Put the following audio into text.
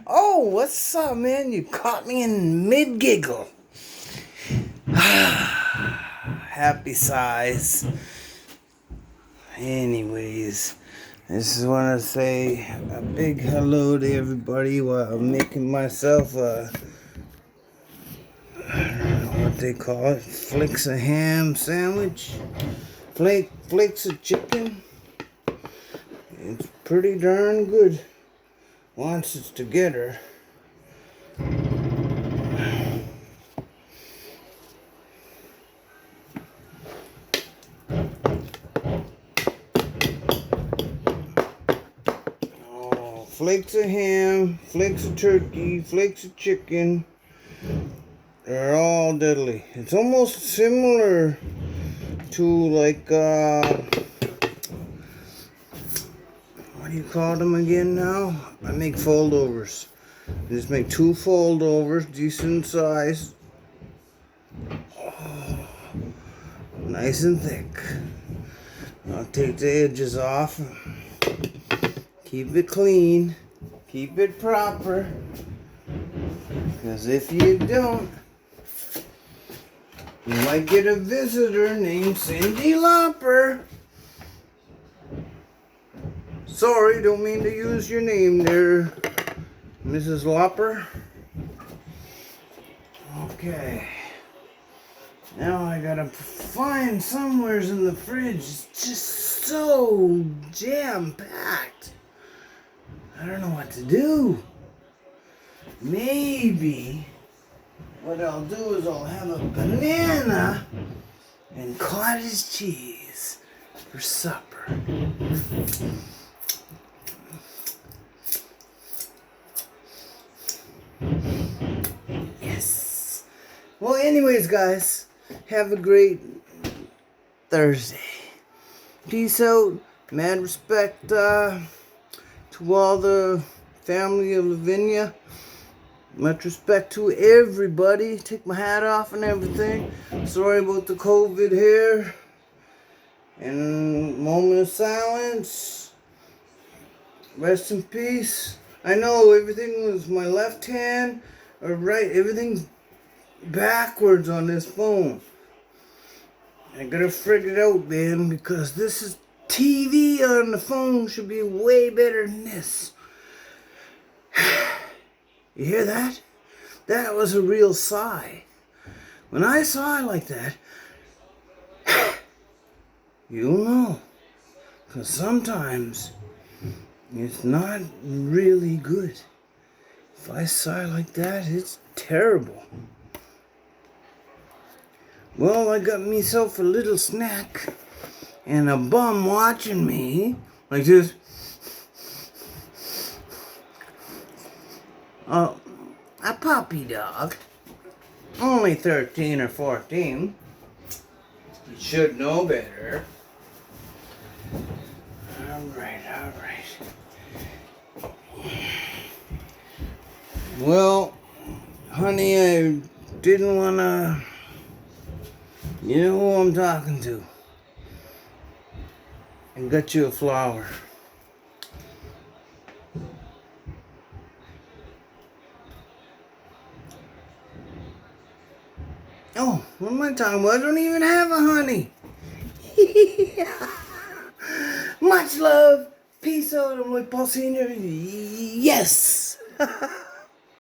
Oh, what's up, man? You caught me in mid-giggle. Happy size. Anyways, I just want to say a big hello to everybody while I'm making myself a, I don't know what they call it, flakes of ham sandwich. Flakes of chicken. It's pretty darn good once it's together. Flakes of ham, flakes of turkey, flakes of chicken. They're all deadly. It's almost similar to like, what do you call them again now? I make foldovers. I just make 2 foldovers, decent size. Oh, nice and thick. I'll take the edges off. Keep it clean. Keep it proper. Because if you don't, you might get a visitor named Cindy Lauper. Sorry, don't mean to use your name there, Mrs. Lauper. Okay. Now I gotta find somewheres in the fridge. It's just so jam-packed. I don't know what to do. Maybe what I'll do is I'll have a banana and cottage cheese for supper. Yes. Well, anyways, guys, have a great Thursday. Peace out. Mad respect to all the family of Lavinia. Much respect to everybody. Take my hat off and everything. Sorry about the COVID here. And moment of silence. Rest in peace. I know everything was my left hand or right. Everything's backwards on this phone. I gotta figure it out, man, because this is TV on the phone should be way better than this. You hear that? That was a real sigh. When I sigh like that, you'll know. Because sometimes it's not really good. If I sigh like that, it's terrible. Well, I got myself a little snack and a bum watching me like this. A puppy dog, only 13 or 14. You should know better. All right. Well, honey, I didn't want to... You know who I'm talking to. I got you a flower. Oh, what am I talking about? I don't even have a honey. Much love. Peace out. I'm like Paul Senior. Yes.